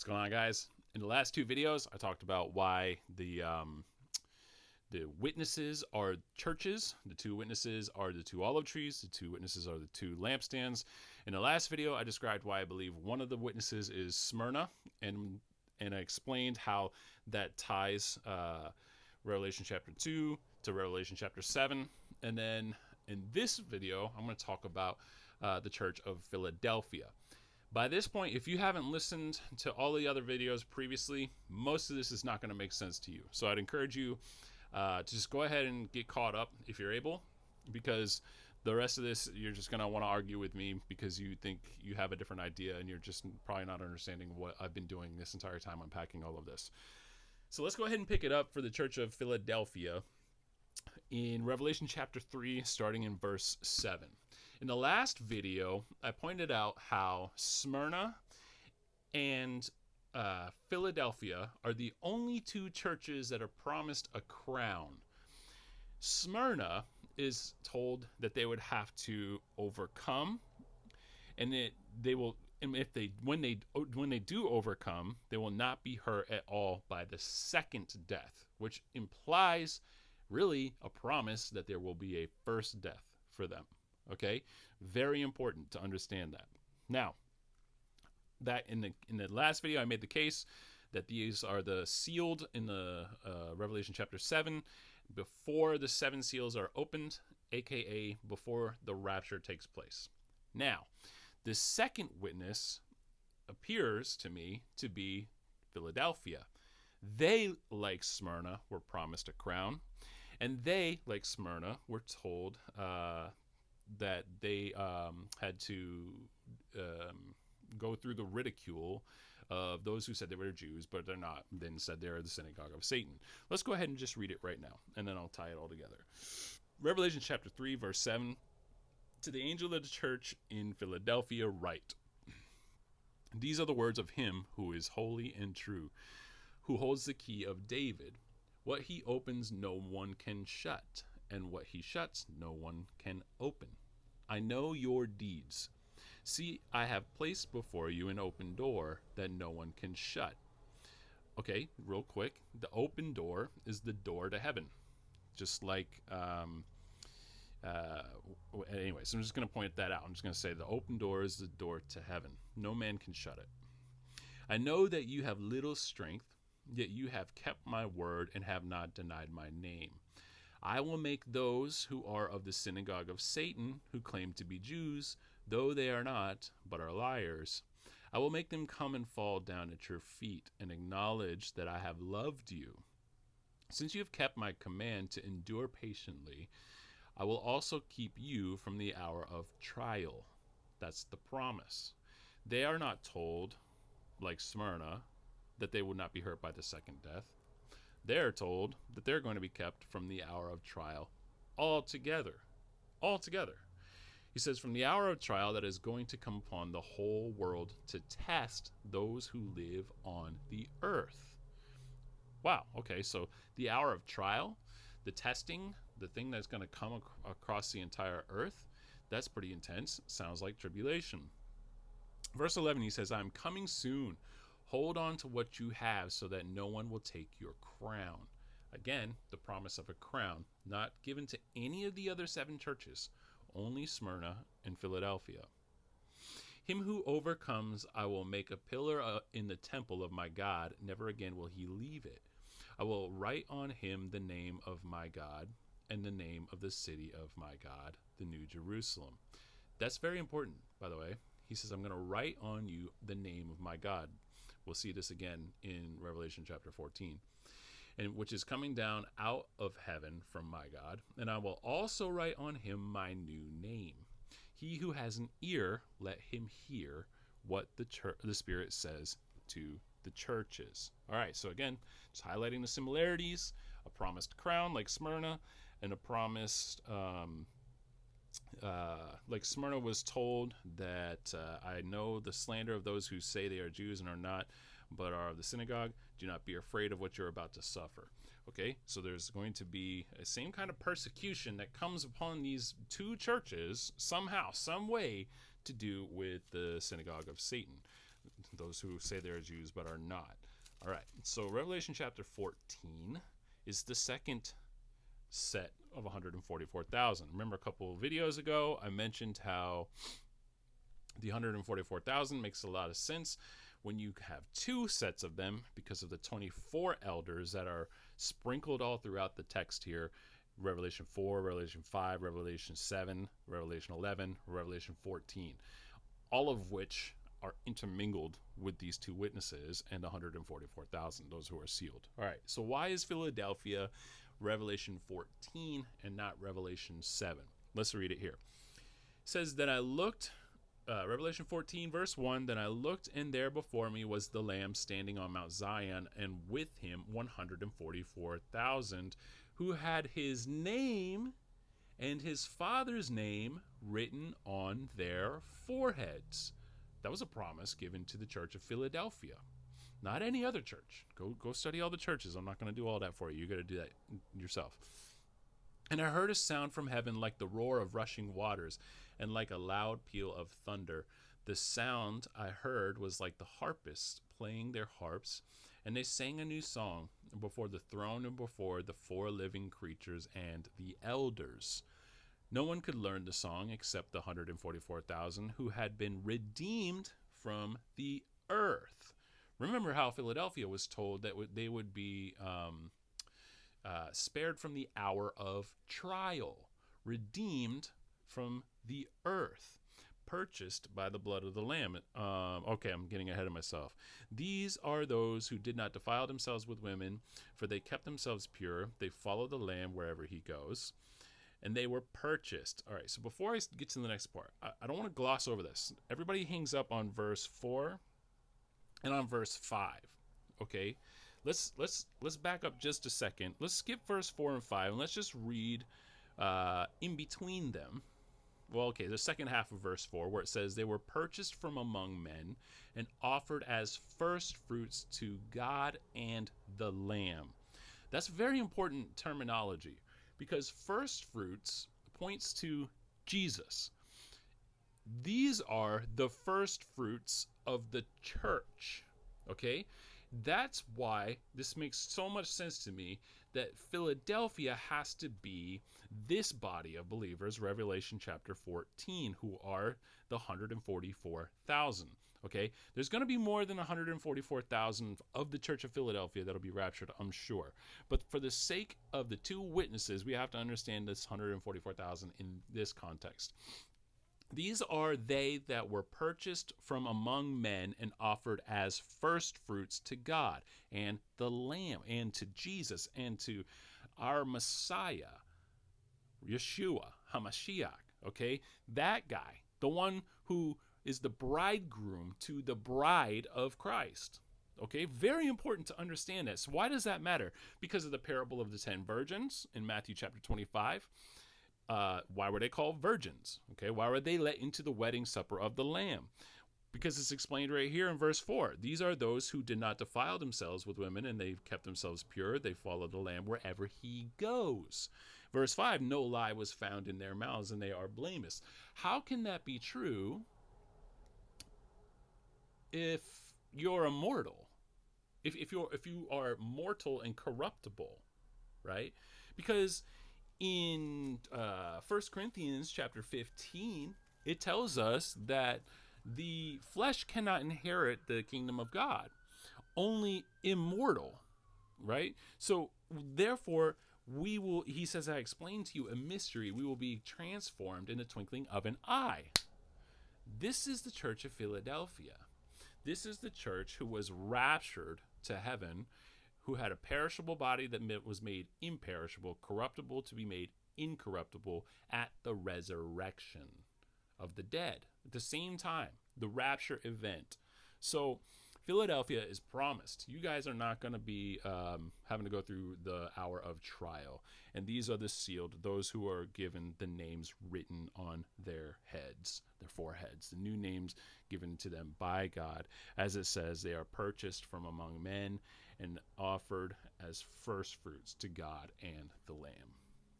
What's going on, guys? In the last two videos, I talked about why the witnesses are churches. The two witnesses are the two olive trees. The two witnesses are the two lampstands. In the last video, I described why I believe one of the witnesses is Smyrna, and I explained how that ties Revelation chapter 2 to Revelation chapter 7. And then in this video, I'm going to talk about the Church of Philadelphia. By this point, if you haven't listened to all the other videos previously, most of this is not going to make sense to you. So I'd encourage you to just go ahead and get caught up if you're able, because the rest of this, you're just going to want to argue with me because you think you have a different idea and you're just probably not understanding what I've been doing this entire time unpacking all of this. So let's go ahead and pick it up for the Church of Philadelphia in Revelation chapter 3, starting in verse 7. In the last video, I pointed out how Smyrna and Philadelphia are the only two churches that are promised a crown. Smyrna is told that they would have to overcome, and they will. And if they when they do overcome, they will not be hurt at all by the second death, which implies really a promise that there will be a first death for them. Okay, very important to understand that. Now, that in the last video, I made the case that these are the sealed in the Revelation chapter 7 before the seven seals are opened, aka before the rapture takes place. Now, the second witness appears to me to be Philadelphia. They, like Smyrna, were promised a crown, and they, like Smyrna, were told that they had to go through the ridicule of those who said they were Jews, but they're not, then said they're the synagogue of Satan. Let's go ahead and just read it right now, and then I'll tie it all together. Revelation chapter 3, verse 7. To the angel of the church in Philadelphia write, these are the words of him who is holy and true, who holds the key of David. What he opens, no one can shut, and what he shuts, no one can open. I know your deeds. See, I have placed before you an open door that no one can shut. Okay, real quick. The open door is the door to heaven. Just like, anyway, so I'm just going to point that out. I'm just going to say the open door is the door to heaven. No man can shut it. I know that you have little strength, yet you have kept my word and have not denied my name. I will make those who are of the synagogue of Satan, who claim to be Jews, though they are not, but are liars. I will make them come and fall down at your feet and acknowledge that I have loved you. Since you have kept my command to endure patiently, I will also keep you from the hour of trial. That's the promise. They are not told, like Smyrna, that they will not be hurt by the second death. They're told that they're going to be kept from the hour of trial altogether. Altogether. He says, from the hour of trial that is going to come upon the whole world to test those who live on the earth. Wow, okay, so the hour of trial, the testing, the thing that's going to come across the entire earth, that's pretty intense. Sounds like tribulation. Verse 11, he says, I'm coming soon. Hold on to what you have so that no one will take your crown. Again, the promise of a crown, not given to any of the other seven churches, only Smyrna and Philadelphia. Him who overcomes, I will make a pillar in the temple of my God. Never again will he leave it. I will write on him the name of my God and the name of the city of my God, the New Jerusalem. That's very important, by the way. He says, I'm going to write on you the name of my God. We'll see this again in Revelation chapter 14, and which is coming down out of heaven from my God. And I will also write on him my new name. He who has an ear, let him hear what the Spirit says to the churches. All right, so again, just highlighting the similarities, a promised crown like Smyrna, and a promised, like Smyrna was told that I know the slander of those who say they are Jews and are not, but are of the synagogue. Do not be afraid of what you're about to suffer. Okay, so there's going to be a same kind of persecution that comes upon these two churches somehow, some way to do with the synagogue of Satan. those who say they're Jews but are not. All right, so Revelation chapter 14 is the second set of 144,000. Remember a couple of videos ago, I mentioned how the 144,000 makes a lot of sense when you have two sets of them because of the 24 elders that are sprinkled all throughout the text here. Revelation 4, Revelation 5, Revelation 7, Revelation 11, Revelation 14, all of which are intermingled with these two witnesses and the 144,000, those who are sealed. All right, so why is Philadelphia Revelation 14 and not Revelation 7? Let's read it here. It says, then I looked, Revelation 14, verse 1, then I looked, and there before me was the Lamb standing on Mount Zion, and with him 144,000, who had his name and his father's name written on their foreheads. That was a promise given to the church of Philadelphia, not any other church. Go study all the churches. I'm not going to do all that for you. You got to do that yourself. And I heard a sound from heaven like the roar of rushing waters and like a loud peal of thunder. The sound I heard was like the harpists playing their harps, and they sang a new song before the throne and before the four living creatures and the elders. No one could learn the song except the 144,000 who had been redeemed from the earth. Remember how Philadelphia was told that they would be spared from the hour of trial, redeemed from the earth, purchased by the blood of the Lamb. Okay, I'm getting ahead of myself. These are those who did not defile themselves with women, for they kept themselves pure. They follow the Lamb wherever he goes. And they were purchased. All right, so before I get to the next part, I don't want to gloss over this. Everybody hangs up on verse 4 and on verse 5. Okay, let's back up just a second. Let's skip verse 4 and 5, and let's just read in between them. Well, okay, the second half of verse 4, where it says, they were purchased from among men and offered as first fruits to God and the Lamb. That's very important terminology, because first fruits points to Jesus. These are the first fruits of the church, okay? That's why this makes so much sense to me that Philadelphia has to be this body of believers, Revelation chapter 14, who are the 144,000. Okay, there's going to be more than 144,000 of the Church of Philadelphia that'll be raptured, I'm sure. But for the sake of the two witnesses, we have to understand this 144,000 in this context. These are they that were purchased from among men and offered as first fruits to God and the Lamb and to Jesus and to our Messiah, Yeshua HaMashiach. Okay, that guy, the one who is the bridegroom to the bride of Christ. Okay, very important to understand this. Why does that matter? Because of the parable of the 10 virgins in Matthew chapter 25. Why were they called virgins? Okay, why were they let into the wedding supper of the Lamb? Because it's explained right here in verse 4. These are those who did not defile themselves with women, and they kept themselves pure. They followed the Lamb wherever he goes. Verse 5, no lie was found in their mouths, and they are blameless. How can that be true if you're immortal? If you are mortal and corruptible, right? Because in 1 Corinthians chapter 15, it tells us that the flesh cannot inherit the kingdom of God. Only immortal, right? So therefore, we will, he says, I explained to you a mystery. We will be transformed in the twinkling of an eye. This is the church of Philadelphia. This is the church who was raptured to heaven, who had a perishable body that was made imperishable, corruptible to be made incorruptible at the resurrection of the dead. At the same time, the rapture event. So Philadelphia is promised. You guys are not going to be having to go through the hour of trial. And these are the sealed, those who are given the names written on their heads, their foreheads, the new names given to them by God. As it says, they are purchased from among men and offered as first fruits to God and the Lamb.